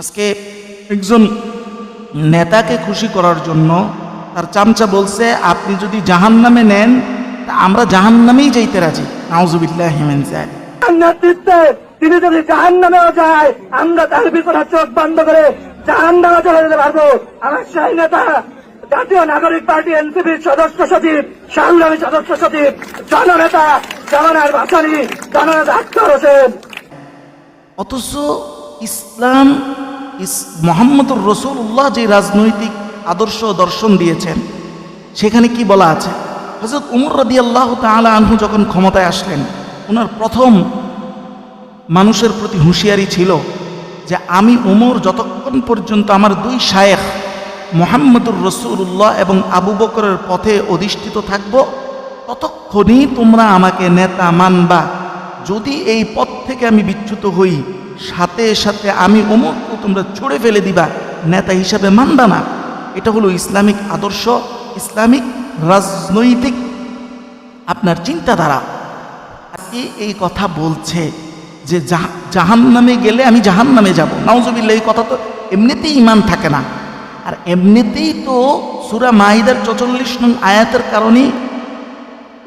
আজকে একজন নেতাকে খুশি করার জন্য তার চামচা বলছে, আপনি যদি জাহান্নামে নেন তা আমরা জাহান্নামেই যাইতে রাজি। নাউজুবিল্লাহি মিন যালিক। নেতৃত্বে তিনি যদি জাহান্নামেও যায়, আমরা তার ভিতরে চোখ বন্ধ করে জাহান্নামে চলে যেতে পারবো। আমার সেই নেতা জাতীয় নাগরিক পার্টি এনসিপির সদস্য সচিব, সংগ্রামী সদস্য সচিব, জননেতা জওয়ানের ভাসানী, জননেতা আখতার হোসেন। অথচ ইসলাম মুহাম্মদুর রাসূলুল্লাহ যে রাজনৈতিক আদর্শ দর্শন দিয়েছেন সেখানে কি বলা আছে? হযরত উমর রাদিয়াল্লাহু তাআলা আনহু যখন ক্ষমতায় আসলেন, ওনার প্রথম মানুষের প্রতি হুঁশিয়ারি ছিল যে আমি উমর যতক্ষণ পর্যন্ত আমার দুই শায়েখ মুহাম্মদুর রাসূলুল্লাহ এবং আবু বকরের পথে অধিষ্ঠিত থাকব, ততক্ষণই তোমরা আমাকে নেতা মানবা। যদি এই পথ থেকে আমি বিচ্যুত হই, সাথে সাথে আমি উমরকে তোমরা ছুঁড়ে ফেলে দিবা, নেতা হিসাবে মানবা না। এটা হলো ইসলামিক আদর্শ, ইসলামিক রাজনৈতিক আপনার চিন্তাধারা। আজকে এই কথা বলছে যে জাহান্নামে গেলে আমি জাহান্নামে যাব। নাউজুবিল্লাহ, এই কথা তো এমনিতেই ঈমান থাকে না। আর এমনিতেই তো সূরা মাইদার ৪৪ নং আয়াতের কারণেই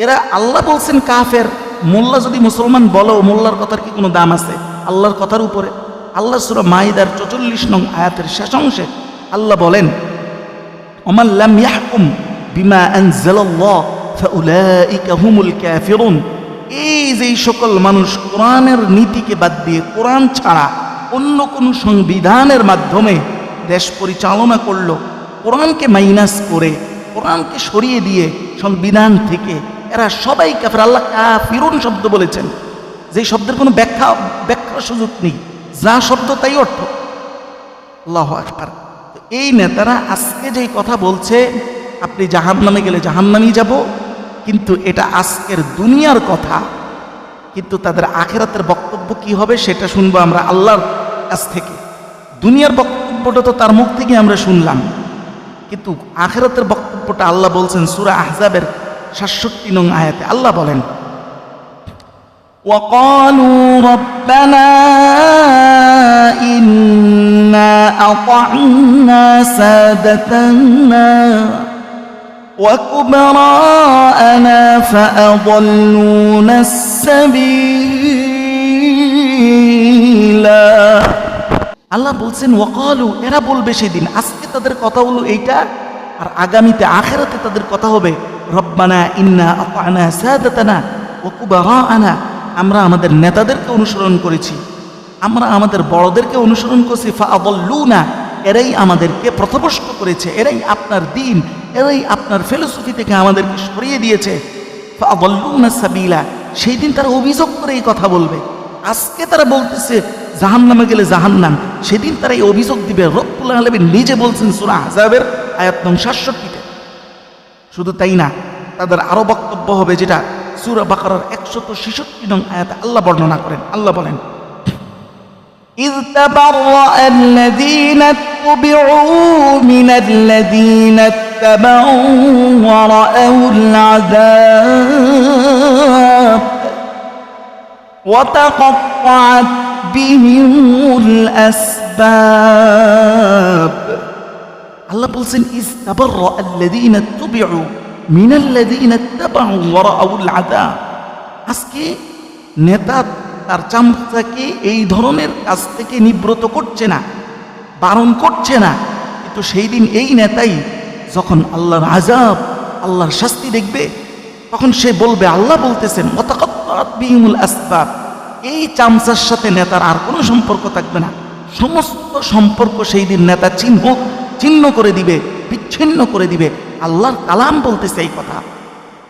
এরা, আল্লাহ বলছেন কাফের। মোল্লা যদি মুসলমান বলো, মোল্লার কথার কি কোনো দাম আছে আল্লাহর কথার উপরে? আল্লাহ সূরা মাইদার ৪৪ নং আয়াতের শেষ অংশে আল্লাহ বলেন, ওমান লাম ইয়াহকুম বিমা আনজালাল্লাহ ফাউলাইকা হুমুল কাফিরুন। এই যে সকল মানুষ কোরআনের নীতিকে বাদ দিয়ে, কোরআন ছাড়া অন্য কোনো সংবিধানের মাধ্যমে দেশ পরিচালনা করলো, কোরআনকে মাইনাস করে, কোরআনকে সরিয়ে দিয়ে সংবিধান থেকে, এরা সবাই কাফের। আল্লাহ কাফিরুন শব্দ বলেছেন, যে শব্দের কোনো ব্যাখ্যার সুযোগ নেই, যা শব্দ তাই অর্থ। আল্লাহু আকবার। এই নেতারা আজকে যেই কথা বলছে আপনি জাহান্নামে গেলে জাহান্নামেই যাব, কিন্তু এটা আজকের দুনিয়ার কথা। কিন্তু তাদের আখিরাতের বক্তব্য কি হবে সেটা শুনবো আমরা আল্লাহর কাছ থেকে। দুনিয়ার বক্তব্যটা তো তার মুখ থেকে আমরা শুনলাম, কিন্তু আখিরাতের বক্তব্যটা আল্লাহ বলছেন সূরা আহজাবের ৬৭ নং আয়াতে। আল্লাহ বলেন, وَقَالُوا رَبَّنَا إِنَّا أَطَعْنَا سَادَتَنَا وَكُبَرَاءَنَا فَأَضَلُّونَا السَّبِيلَ। আল্লাহ বলছেন ওয়াকালু, এরা বলবে সেদিন, আজকে তাদের কথা হলো এইটা, আর আগামীতে আখিরাতে তাদের কথা হবে রব্বানা ইন্না আতা'না সাদাতানা ওয়া কুবারা'ানা। আমরা আমাদের নেতাদেরকে অনুসরণ করেছি, আমরা আমাদের বড়দেরকে অনুসরণ করেছি, ফাআদাল্লুনা, এরাই আমাদেরকে পথভ্রষ্ট করেছে, এরাই আপনার দ্বীন, এরাই আপনার ফিলোসফি থেকে আমাদেরকে সরিয়ে দিয়েছে। ফাআদাল্লুনা সাবিলা। সেই দিন তারা অভিযোগ করে এই কথা বলবে। আজকে তারা বলতেছে জাহান্নামে গেলে জাহান্নাম, সেদিন তারা এই অভিযোগ দিবে। রব্বুল আলামিন নিজে বলছেন সূরা আহজাবের আয়াত নং ৬৭-তে। শুধু তাই না, তাদের আরো বক্তব্য হবে যেটা সূরা বাকারার ১৬৬ নং আয়াতে আল্লাহ বর্ণনা করেন। আল্লাহ বলেন, ইয তাবাররা'আল্লাযীনা ইত্তুবি'উ মিনাল্লাযীনা ইত্তাবা'উ ওয়া রাআউল আযাব ওয়া তাকাত্তা'আত বিহিমুল আসবাব। আল্লাহ বলছেন, ইয তাবাররা'আল্লাযীনা ইত্তুবি'উ মিনাল্লাযীনা ইত্তাবা'উ ওয়া রাআউল আযাব। আজকে নেতা তার চামচাকে এই ধরনের কাজ থেকে নিবৃত্ত করছে না, বারণ করছে না, কিন্তু সেই দিন এই নেতাই যখন আল্লাহর আযাব, আল্লাহর শাস্তি দেখবে, তখন সে বলবে, আল্লাহ বলতেছেন ওয়া তাকাত্তা'আত বিহিমুল আসবাব। এই চামচার সাথে নেতার আর কোনো সম্পর্ক থাকবে না। সমস্ত সম্পর্ক সেই দিন নেতা ছিন্ন করে দিবে, বিচ্ছিন্ন করে দিবে। আল্লাহর কালাম বলতেছে এই কথা।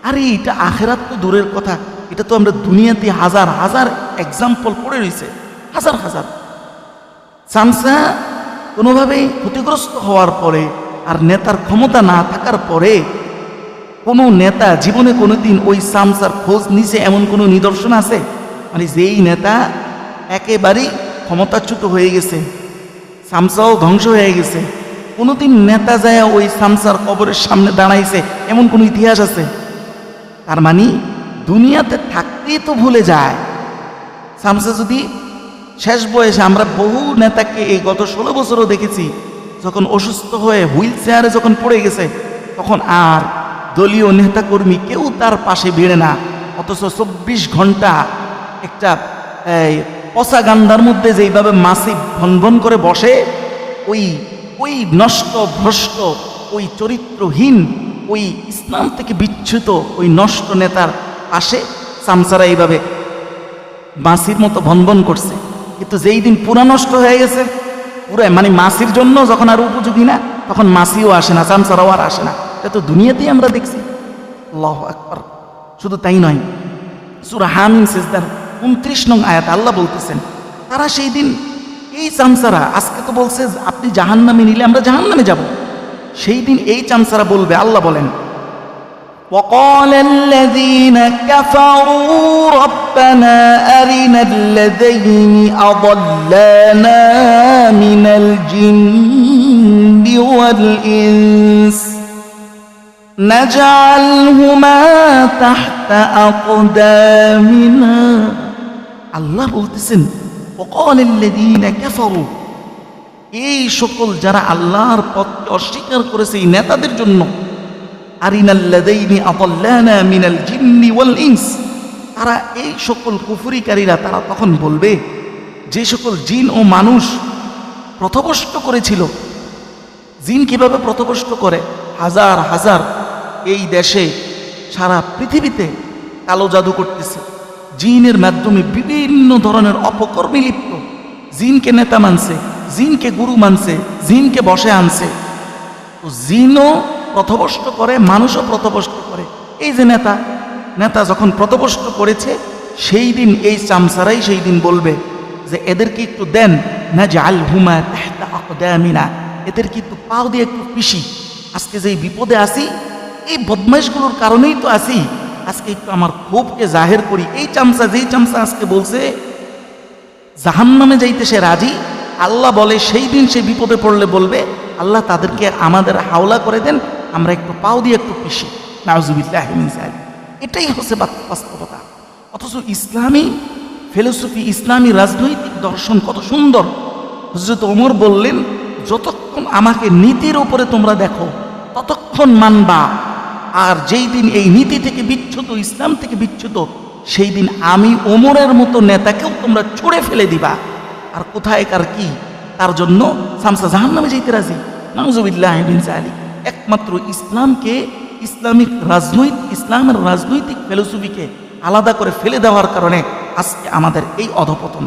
আরে এটা আখিরাত তো দূরের কথা, এটা তো আমরা দুনিয়াতে হাজার হাজার এক্সাম্পল পড়ে রয়েছে, হাজার হাজার। চামচা কোনোভাবেই ক্ষতিগ্রস্ত হওয়ার পরে আর নেতার ক্ষমতা না থাকার পরে কোনো নেতা জীবনে কোনোদিন ওই চামচার খোঁজ নিছে এমন কোনো নিদর্শন আছে? মানে যেই নেতা একেবারেই ক্ষমতাচ্যুত হয়ে গেছে, চামচাও ধ্বংস হয়ে গেছে, কোনোদিন নেতা যায় ওই চামচার কবরের সামনে দাঁড়াইছে এমন কোনো ইতিহাস আছে? তার মানে দুনিয়াতে থাকতেই তো ভুলে যায়। চামচা যদি শেষ বয়সে আমরা বহু নেতাকে এই গত 16 বছরও দেখেছি, যখন অসুস্থ হয়ে হুইল চেয়ারে যখন পড়ে গেছে, তখন আর দলীয় নেতাকর্মী কেউ তার পাশে ভিড়ে না। অথচ 24 ঘন্টা একটা পচা গান্ধার মধ্যে যেইভাবে মাসি ভনভন করে বসে, ওই নষ্ট ভ্রষ্ট, ওই চরিত্রহীন, ওই ইসলাম থেকে বিচ্যুত ওই নষ্ট নেতার পাশে সামসারা এইভাবে মাসির মতো ভনভন করছে। কিন্তু যেই দিন পুরা নষ্ট হয়ে গেছে, পুরা মানে মাসির জন্য যখন আর উপযোগী না, তখন মাসিও আসে না, সামসারাও আর আসে না। এটা তো দুনিয়াতেই আমরা দেখছি। আল্লাহু আকবার। শুধু তাই নয়, সূরা হামিম সিজদার 29 নং আয়াত আল্লাহ বলতেছেন, তারা সেই দিন এই চামচারা, আজকে তো বলছে আপনি জাহান্নামে নিলে আমরা জাহান্নামে যাব, সেই দিন এই চামচারা বলবে, আল্লাহ বলেন, وقال الذين كفروا ربنا أرنا الذين أضلانا من الجن والإنس نجعلهما تحت أقدامنا। আল্লাহ বলতেছেন, وقال الذين كفروا, এই সকল যারা আল্লাহর পথকে অস্বীকার করেছে এই নেতাদের জন্য, আরিনাল্লাযীনা আদাল্লানা মিনাল জিন্নি ওয়াল ইনস, তারা এই সকল কুফরিকারীরা তারা তখন বলবে, যে সকল জিন ও মানুষ পথভ্রষ্ট করেছিল। জিন কিভাবে পথভ্রষ্ট করে? হাজার হাজার এই দেশে সারা পৃথিবীতে কালো জাদু করতেছে, জিনের মাধ্যমে বিভিন্ন ধরনের অপকর্মে লিপ্ত, জিনকে নেতা মানছে, জিনকে গুরু মানছে, জিনকে বসে আনছে। তো জিনও পথভ্রষ্ট করে, মানুষও পথভ্রষ্ট করে। এই যে নেতা যখন পথভ্রষ্ট করেছে, সেই দিন এই চামচারাই সেই দিন বলবে যে এদেরকে একটু দেন, নাজআলহুমা তাহতা আকদামিনা, এদেরকে একটু পাও দিয়ে একটু পিষি। আজকে যেই বিপদে আসি, এই বদমাইশগুলোর কারণেই তো আসি, আজকে একটু আমার ক্ষোভকে জাহের করি। এই চামচা, যেই চামচা আজকে বলছে জাহান্নামে যাইতে সে রাজি, আল্লাহ বলে সেই দিন সে বিপদে পড়লে বলবে, আল্লাহ তাদেরকে আমাদের হাওলা করে দেন, আমরা একটু পাও দিয়ে একটু পিষি। নাউজুবিল্লাহি মিন যালিক। এটাই হচ্ছে বাস্তবতা। অথচ ইসলামী ফিলোসফি, ইসলামী রাজনৈতিক দর্শন কত সুন্দর। হযরত ওমর বললেন, যতক্ষণ আমাকে নীতির উপরে তোমরা দেখো ততক্ষণ মানবা, আর যেই দিন এই নীতি থেকে বিচ্যুত, ইসলাম থেকে বিচ্যুত, সেই দিন আমি ওমরের মতো নেতাকেও তোমরা ছুঁড়ে ফেলে দিবা। আর কোথায় কার কি, তার জন্য শামসা জাহান্নামে যাইতে রাজি। নাউজুবিল্লাহি মিন যালিক। একমাত্র ইসলামকে, ইসলামের রাজনৈতিক ফিলোসফিকে আলাদা করে ফেলে দেওয়ার কারণে আজকে আমাদের এই অধপতন।